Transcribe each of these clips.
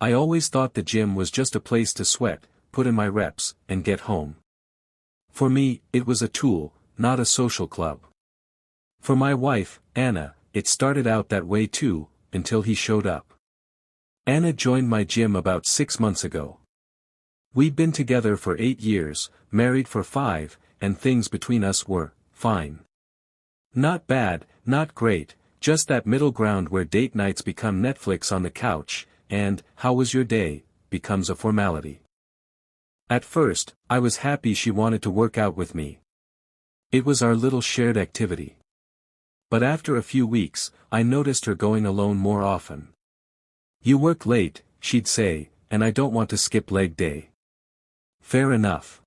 I always thought the gym was just a place to sweat, put in my reps, and get home. For me, it was a tool, not a social club. For my wife, Anna, it started out that way too, until he showed up. Anna joined my gym about 6 months ago. We'd been together for 8 years, married for 5, and things between us were fine. Not bad, not great, just that middle ground where date nights become Netflix on the couch, and "how was your day" becomes a formality. At first, I was happy she wanted to work out with me. It was our little shared activity. But after a few weeks, I noticed her going alone more often. "You work late," she'd say, "and I don't want to skip leg day." Fair enough.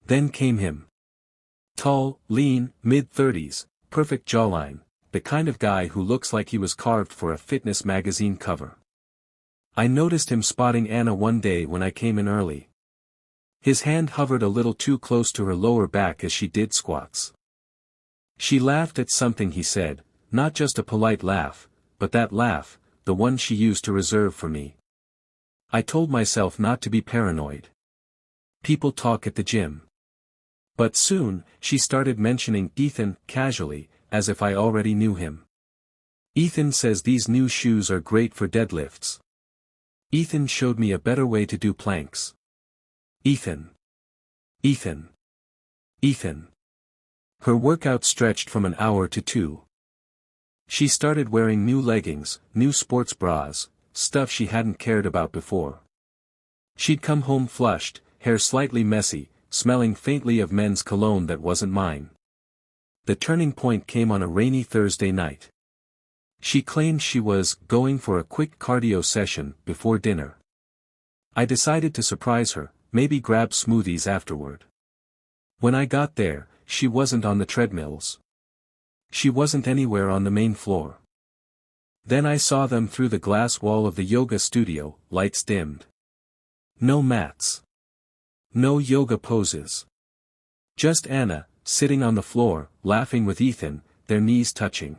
Then came him. Tall, lean, mid-30s, perfect jawline, the kind of guy who looks like he was carved for a fitness magazine cover. I noticed him spotting Anna one day when I came in early. His hand hovered a little too close to her lower back as she did squats. She laughed at something he said, not just a polite laugh, but that laugh, the one she used to reserve for me. I told myself not to be paranoid. People talk at the gym. But soon, she started mentioning Ethan, casually, as if I already knew him. "Ethan says these new shoes are great for deadlifts. Ethan showed me a better way to do planks. Ethan. Ethan. Ethan." Her workout stretched from an hour to 2. She started wearing new leggings, new sports bras, stuff she hadn't cared about before. She'd come home flushed, hair slightly messy, smelling faintly of men's cologne that wasn't mine. The turning point came on a rainy Thursday night. She claimed she was going for a quick cardio session before dinner. I decided to surprise her, maybe grab smoothies afterward. When I got there, she wasn't on the treadmills. She wasn't anywhere on the main floor. Then I saw them through the glass wall of the yoga studio, lights dimmed. No mats. No yoga poses. Just Anna, sitting on the floor, laughing with Ethan, their knees touching.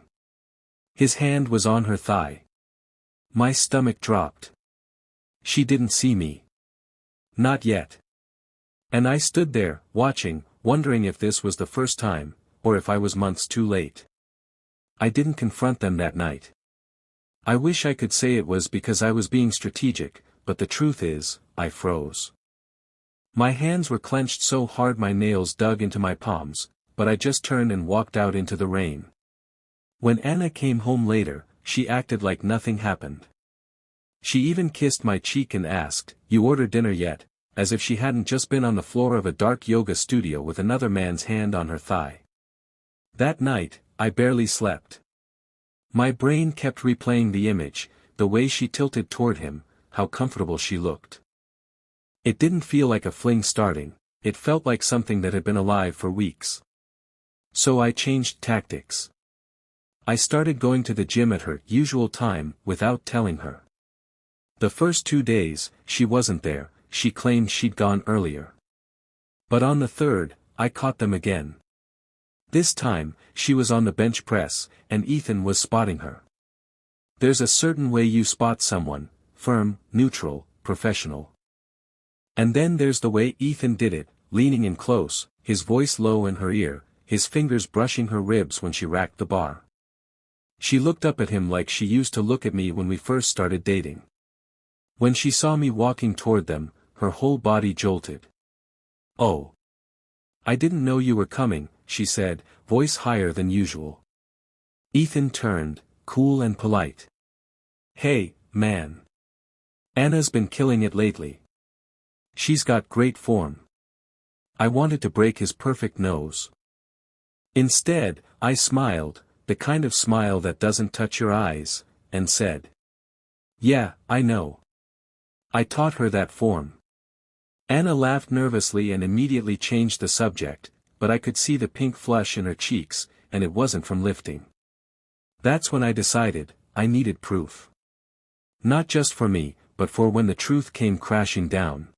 His hand was on her thigh. My stomach dropped. She didn't see me. Not yet. And I stood there, watching, wondering if this was the first time, or if I was months too late. I didn't confront them that night. I wish I could say it was because I was being strategic, but the truth is, I froze. My hands were clenched so hard my nails dug into my palms, but I just turned and walked out into the rain. When Anna came home later, she acted like nothing happened. She even kissed my cheek and asked, "You ordered dinner yet?" as if she hadn't just been on the floor of a dark yoga studio with another man's hand on her thigh. That night, I barely slept. My brain kept replaying the image, the way she tilted toward him, how comfortable she looked. It didn't feel like a fling starting, it felt like something that had been alive for weeks. So I changed tactics. I started going to the gym at her usual time, without telling her. The first 2 days, she wasn't there, she claimed she'd gone earlier. But on the third, I caught them again. This time, she was on the bench press, and Ethan was spotting her. There's a certain way you spot someone, firm, neutral, professional. And then there's the way Ethan did it, leaning in close, his voice low in her ear, his fingers brushing her ribs when she racked the bar. She looked up at him like she used to look at me when we first started dating. When she saw me walking toward them, her whole body jolted. "Oh. I didn't know you were coming," she said, voice higher than usual. Ethan turned, cool and polite. "Hey, man. Anna's been killing it lately. She's got great form." I wanted to break his perfect nose. Instead, I smiled, the kind of smile that doesn't touch your eyes, and said, "Yeah, I know. I taught her that form." Anna laughed nervously and immediately changed the subject, but I could see the pink flush in her cheeks, and it wasn't from lifting. That's when I decided, I needed proof. Not just for me, but for when the truth came crashing down.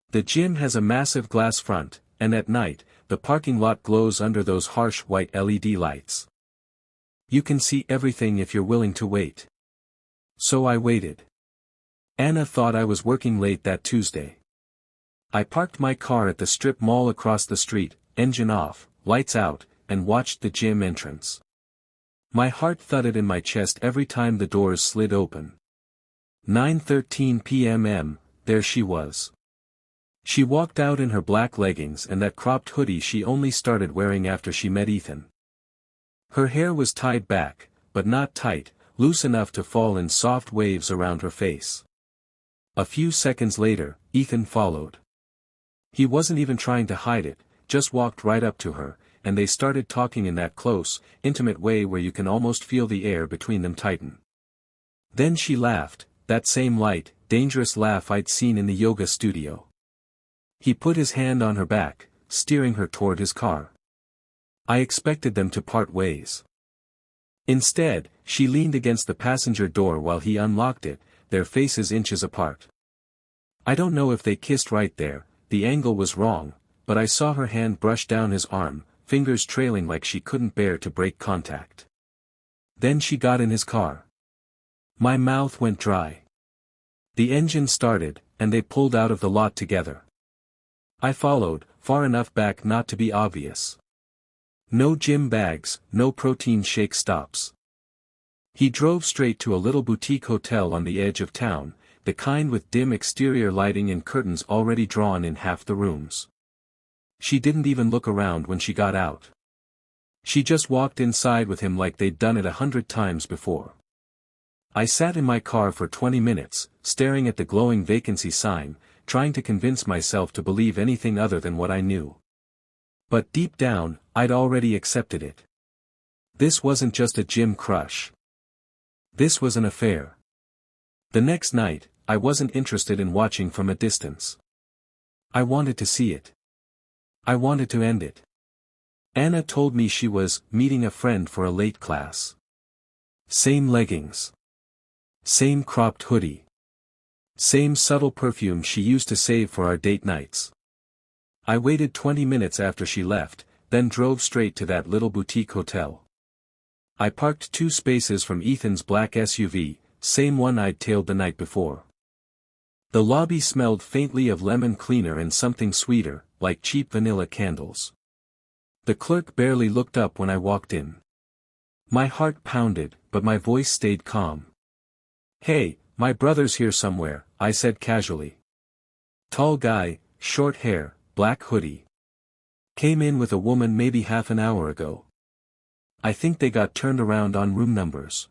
The gym has a massive glass front, and at night, the parking lot glows under those harsh white LED lights. You can see everything if you're willing to wait. So I waited. Anna thought I was working late that Tuesday. I parked my car at the strip mall across the street, engine off, lights out, and watched the gym entrance. My heart thudded in my chest every time the doors slid open. 9:13 p.m. There she was. She walked out in her black leggings and that cropped hoodie she only started wearing after she met Ethan. Her hair was tied back, but not tight, loose enough to fall in soft waves around her face. A few seconds later, Ethan followed. He wasn't even trying to hide it, just walked right up to her, and they started talking in that close, intimate way where you can almost feel the air between them tighten. Then she laughed, that same light, dangerous laugh I'd seen in the yoga studio. He put his hand on her back, steering her toward his car. I expected them to part ways. Instead, she leaned against the passenger door while he unlocked it, their faces inches apart. I don't know if they kissed right there, the angle was wrong, but I saw her hand brush down his arm, fingers trailing like she couldn't bear to break contact. Then she got in his car. My mouth went dry. The engine started, and they pulled out of the lot together. I followed, far enough back not to be obvious. No gym bags, no protein shake stops. He drove straight to a little boutique hotel on the edge of town, the kind with dim exterior lighting and curtains already drawn in half the rooms. She didn't even look around when she got out. She just walked inside with him like they'd done it 100 times before. I sat in my car for 20 minutes, staring at the glowing vacancy sign, trying to convince myself to believe anything other than what I knew. But deep down, I'd already accepted it. This wasn't just a gym crush. This was an affair. The next night, I wasn't interested in watching from a distance. I wanted to see it. I wanted to end it. Anna told me she was meeting a friend for a late class. Same leggings. Same cropped hoodie. Same subtle perfume she used to save for our date nights. I waited 20 minutes after she left, then drove straight to that little boutique hotel. I parked 2 spaces from Ethan's black SUV, same one I'd tailed the night before. The lobby smelled faintly of lemon cleaner and something sweeter, like cheap vanilla candles. The clerk barely looked up when I walked in. My heart pounded, but my voice stayed calm. "Hey, my brother's here somewhere," I said casually. Tall guy, short hair, black hoodie. Came in with a woman maybe half an hour ago. I think they got turned around on room numbers.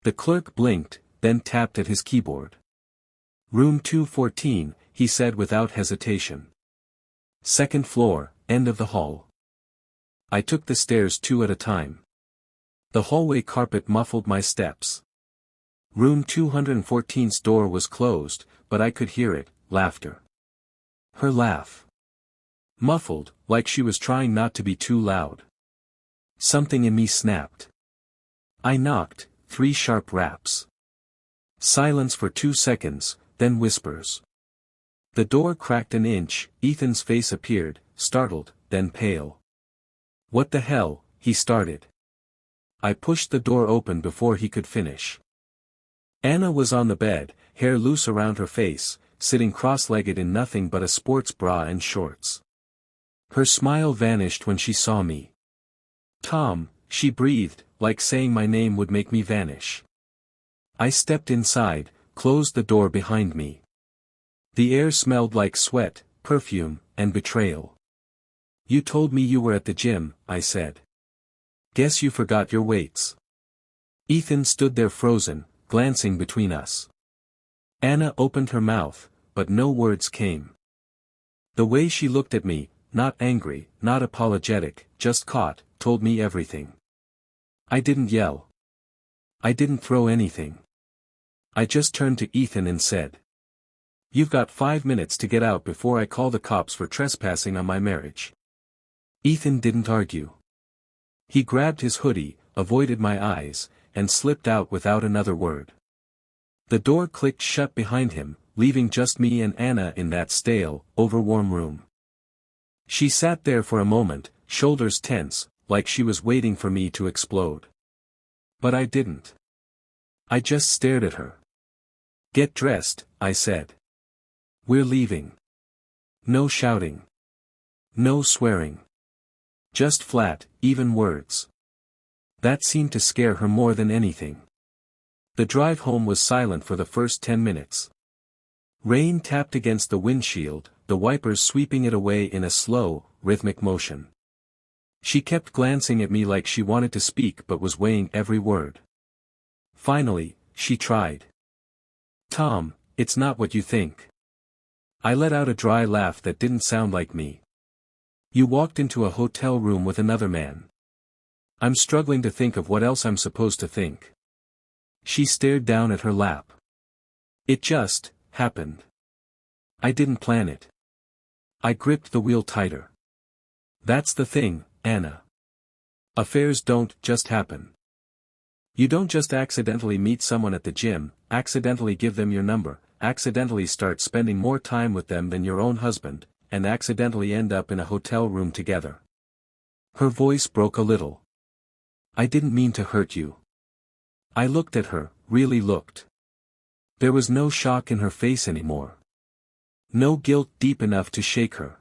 The clerk blinked, then tapped at his keyboard. "Room 214, he said without hesitation. "Second floor, end of the hall." I took the stairs 2 at a time. The hallway carpet muffled my steps. Room 214's door was closed, but I could hear it, laughter. Her laugh. Muffled, like she was trying not to be too loud. Something in me snapped. I knocked, 3 sharp raps. Silence for 2 seconds, then whispers. The door cracked an inch, Ethan's face appeared, startled, then pale. "What the hell," he started. I pushed the door open before he could finish. Anna was on the bed, hair loose around her face, sitting cross-legged in nothing but a sports bra and shorts. Her smile vanished when she saw me. "Tom," she breathed, like saying my name would make me vanish. I stepped inside, closed the door behind me. The air smelled like sweat, perfume, and betrayal. "You told me you were at the gym," I said. "Guess you forgot your weights." Ethan stood there frozen, glancing between us. Anna opened her mouth, but no words came. The way she looked at me, not angry, not apologetic, just caught, told me everything. I didn't yell. I didn't throw anything. I just turned to Ethan and said, "You've got 5 minutes to get out before I call the cops for trespassing on my marriage." Ethan didn't argue. He grabbed his hoodie, avoided my eyes, and slipped out without another word. The door clicked shut behind him, leaving just me and Anna in that stale, overwarm room. She sat there for a moment, shoulders tense, like she was waiting for me to explode. But I didn't. I just stared at her. Get dressed, I said. We're leaving. No shouting. No swearing. Just flat, even words. That seemed to scare her more than anything. The drive home was silent for the first 10 minutes. Rain tapped against the windshield, the wipers sweeping it away in a slow, rhythmic motion. She kept glancing at me like she wanted to speak but was weighing every word. Finally, she tried. Tom, it's not what you think. I let out a dry laugh that didn't sound like me. You walked into a hotel room with another man. I'm struggling to think of what else I'm supposed to think. She stared down at her lap. It just happened. I didn't plan it. I gripped the wheel tighter. That's the thing, Anna. Affairs don't just happen. You don't just accidentally meet someone at the gym, accidentally give them your number, accidentally start spending more time with them than your own husband, and accidentally end up in a hotel room together. Her voice broke a little. I didn't mean to hurt you. I looked at her, really looked. There was no shock in her face anymore. No guilt deep enough to shake her.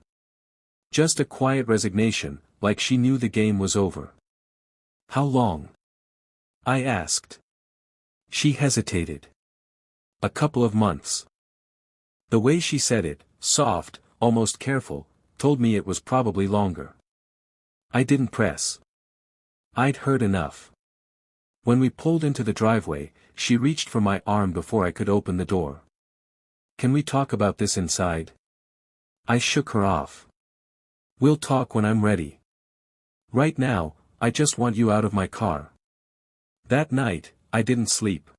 Just a quiet resignation, like she knew the game was over. How long? I asked. She hesitated. A couple of months. The way she said it, soft, almost careful, told me it was probably longer. I didn't press. I'd heard enough. When we pulled into the driveway, she reached for my arm before I could open the door. Can we talk about this inside? I shook her off. We'll talk when I'm ready. Right now, I just want you out of my car. That night, I didn't sleep.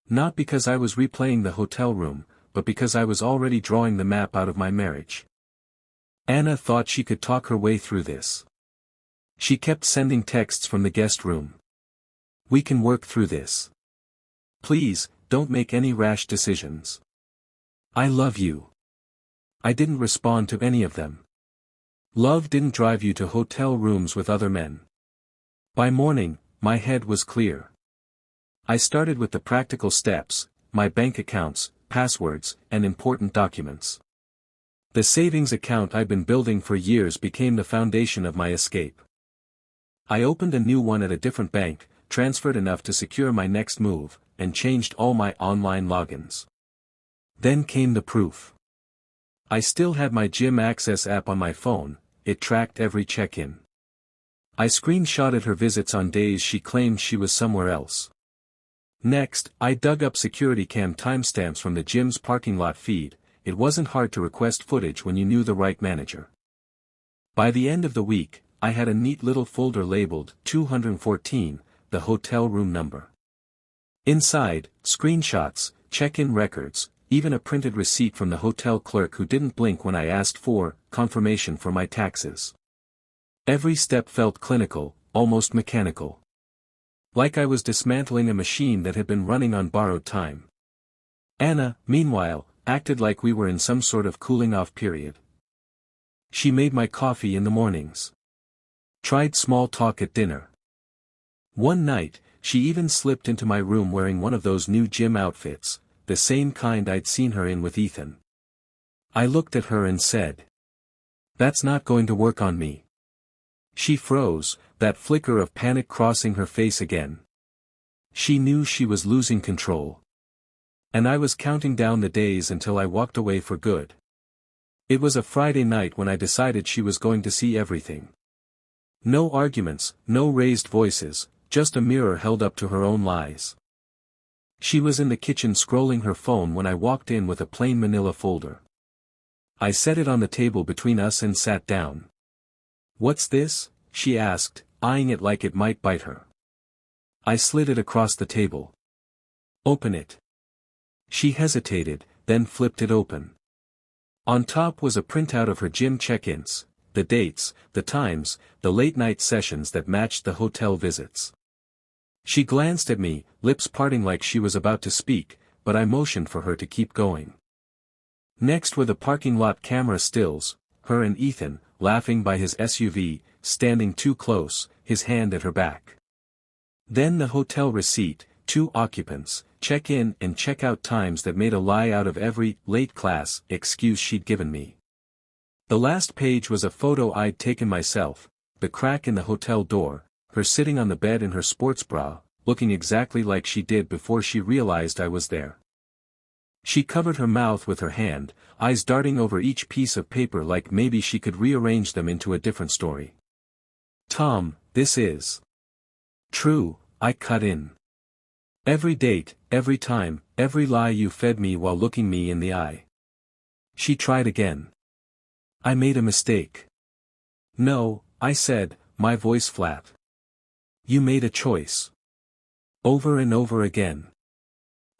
Not because I was replaying the hotel room, but because I was already drawing the map out of my marriage. Anna thought she could talk her way through this. She kept sending texts from the guest room. We can work through this. Please, don't make any rash decisions. I love you. I didn't respond to any of them. Love didn't drive you to hotel rooms with other men. By morning, my head was clear. I started with the practical steps, my bank accounts, passwords, and important documents. The savings account I'd been building for years became the foundation of my escape. I opened a new one at a different bank, transferred enough to secure my next move, and changed all my online logins. Then came the proof. I still had my Gym Access app on my phone, it tracked every check-in. I screenshotted her visits on days she claimed she was somewhere else. Next, I dug up security cam timestamps from the gym's parking lot feed. It wasn't hard to request footage when you knew the right manager. By the end of the week, I had a neat little folder labeled 214, the hotel room number. Inside, screenshots, check-in records, even a printed receipt from the hotel clerk who didn't blink when I asked for confirmation for my taxes. Every step felt clinical, almost mechanical. Like I was dismantling a machine that had been running on borrowed time. Anna, meanwhile, acted like we were in some sort of cooling-off period. She made my coffee in the mornings. Tried small talk at dinner. One night, she even slipped into my room wearing one of those new gym outfits, the same kind I'd seen her in with Ethan. I looked at her and said, "That's not going to work on me." She froze, that flicker of panic crossing her face again. She knew she was losing control. And I was counting down the days until I walked away for good. It was a Friday night when I decided she was going to see everything. No arguments, no raised voices, just a mirror held up to her own lies. She was in the kitchen scrolling her phone when I walked in with a plain manila folder. I set it on the table between us and sat down. "What's this?" she asked, eyeing it like it might bite her. I slid it across the table. "Open it." She hesitated, then flipped it open. On top was a printout of her gym check-ins, the dates, the times, the late-night sessions that matched the hotel visits. She glanced at me, lips parting like she was about to speak, but I motioned for her to keep going. Next were the parking lot camera stills, her and Ethan, laughing by his SUV, standing too close, his hand at her back. Then the hotel receipt, 2 occupants, check-in and check-out times that made a lie out of every late class excuse she'd given me. The last page was a photo I'd taken myself, the crack in the hotel door, her sitting on the bed in her sports bra, looking exactly like she did before she realized I was there. She covered her mouth with her hand, eyes darting over each piece of paper like maybe she could rearrange them into a different story. "Tom, this is true," I cut in. "Every date, every time, every lie you fed me while looking me in the eye." She tried again. "I made a mistake." "No," I said, my voice flat. "You made a choice. Over and over again.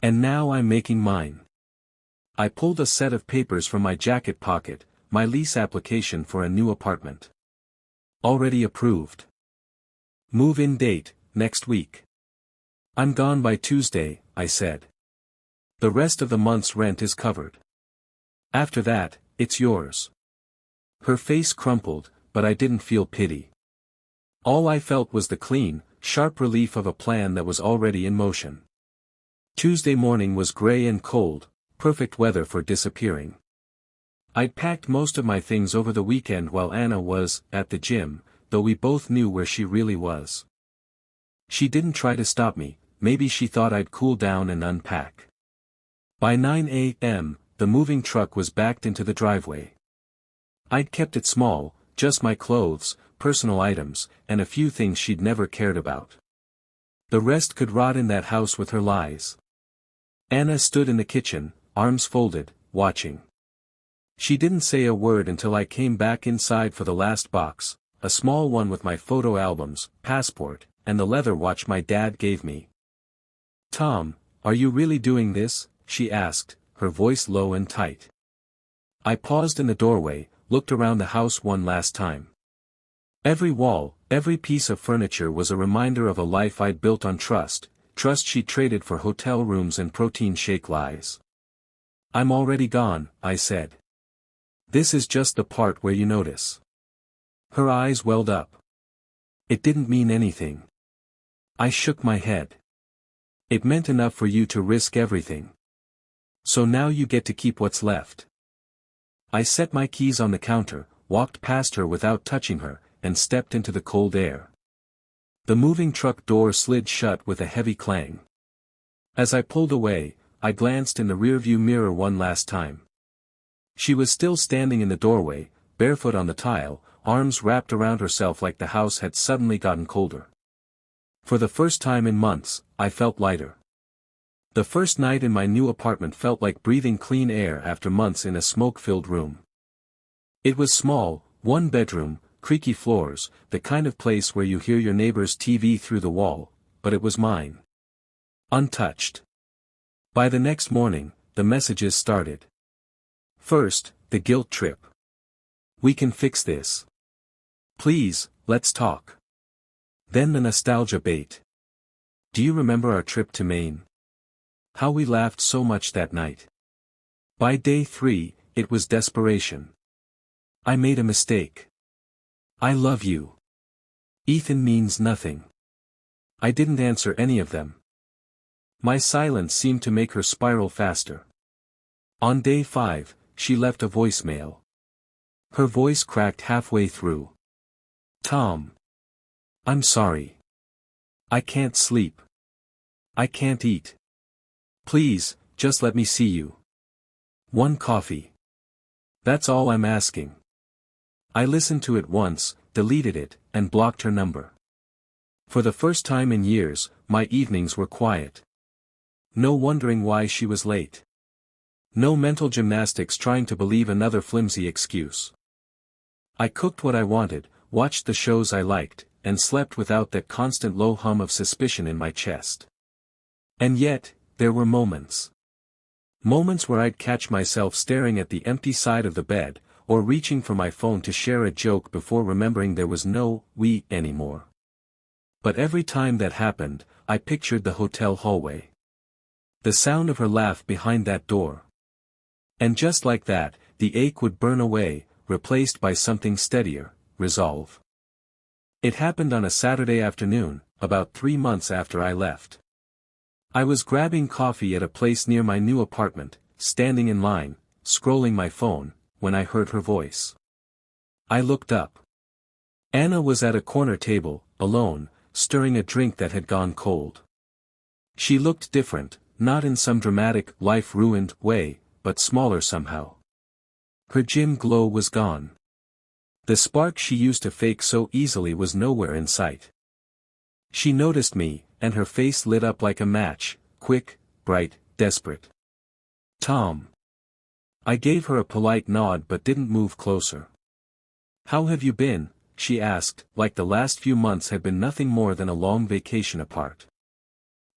And now I'm making mine." I pulled a set of papers from my jacket pocket, my lease application for a new apartment. "Already approved. Move-in date, next week." "I'm gone by Tuesday," I said. "The rest of the month's rent is covered. After that, it's yours." Her face crumpled, but I didn't feel pity. All I felt was the clean, sharp relief of a plan that was already in motion. Tuesday morning was gray and cold, perfect weather for disappearing. I'd packed most of my things over the weekend while Anna was at the gym, though we both knew where she really was. She didn't try to stop me, maybe she thought I'd cool down and unpack. By 9 a.m., the moving truck was backed into the driveway. I'd kept it small, just my clothes, personal items, and a few things she'd never cared about. The rest could rot in that house with her lies. Anna stood in the kitchen, arms folded, watching. She didn't say a word until I came back inside for the last box, a small one with my photo albums, passport, and the leather watch my dad gave me. "Tom, are you really doing this?" she asked, her voice low and tight. I paused in the doorway, looked around the house one last time. Every wall, every piece of furniture was a reminder of a life I'd built on trust she traded for hotel rooms and protein shake lies. "I'm already gone," I said. "This is just the part where you notice." Her eyes welled up. "It didn't mean anything." I shook my head. "It meant enough for you to risk everything. So now you get to keep what's left." I set my keys on the counter, walked past her without touching her, and stepped into the cold air. The moving truck door slid shut with a heavy clang. As I pulled away, I glanced in the rearview mirror one last time. She was still standing in the doorway, barefoot on the tile, arms wrapped around herself like the house had suddenly gotten colder. For the first time in months, I felt lighter. The first night in my new apartment felt like breathing clean air after months in a smoke-filled room. It was small, one bedroom, creaky floors, the kind of place where you hear your neighbor's TV through the wall, but it was mine. Untouched. By the next morning, the messages started. First, the guilt trip. "We can fix this. Please, let's talk." Then the nostalgia bait. "Do you remember our trip to Maine? How we laughed so much that night." By day 3, it was desperation. "I made a mistake. I love you. Ethan means nothing." I didn't answer any of them. My silence seemed to make her spiral faster. On day 5, she left a voicemail. Her voice cracked halfway through. "Tom. I'm sorry. I can't sleep. I can't eat. Please, just let me see you. One coffee. That's all I'm asking." I listened to it once, deleted it, and blocked her number. For the first time in years, my evenings were quiet. No wondering why she was late. No mental gymnastics trying to believe another flimsy excuse. I cooked what I wanted, watched the shows I liked, and slept without that constant low hum of suspicion in my chest. And yet, there were moments. Moments where I'd catch myself staring at the empty side of the bed, or reaching for my phone to share a joke before remembering there was no "we" anymore. But every time that happened, I pictured the hotel hallway. The sound of her laugh behind that door. And just like that, the ache would burn away, replaced by something steadier, resolve. It happened on a Saturday afternoon, about 3 months after I left. I was grabbing coffee at a place near my new apartment, standing in line, scrolling my phone, when I heard her voice. I looked up. Anna was at a corner table, alone, stirring a drink that had gone cold. She looked different, not in some dramatic, life-ruined way, but smaller somehow. Her gym glow was gone. The spark she used to fake so easily was nowhere in sight. She noticed me, and her face lit up like a match, quick, bright, desperate. "Tom." I gave her a polite nod but didn't move closer. "How have you been?" she asked, like the last few months had been nothing more than a long vacation apart.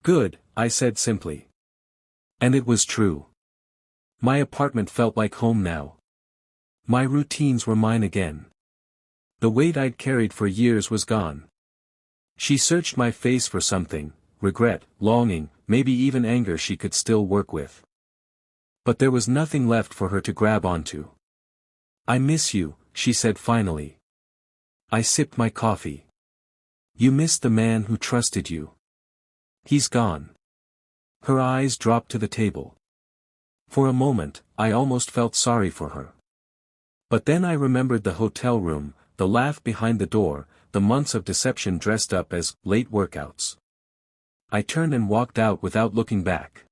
"Good," I said simply. And it was true. My apartment felt like home now. My routines were mine again. The weight I'd carried for years was gone. She searched my face for something, regret, longing, maybe even anger she could still work with. But there was nothing left for her to grab onto. "I miss you," she said finally. I sipped my coffee. "You miss the man who trusted you. He's gone." Her eyes dropped to the table. For a moment, I almost felt sorry for her. But then I remembered the hotel room, the laugh behind the door, the months of deception dressed up as late workouts. I turned and walked out without looking back.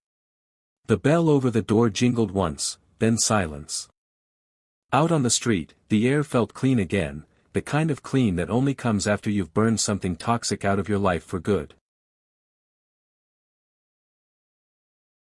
The bell over the door jingled once, then silence. Out on the street, the air felt clean again, the kind of clean that only comes after you've burned something toxic out of your life for good.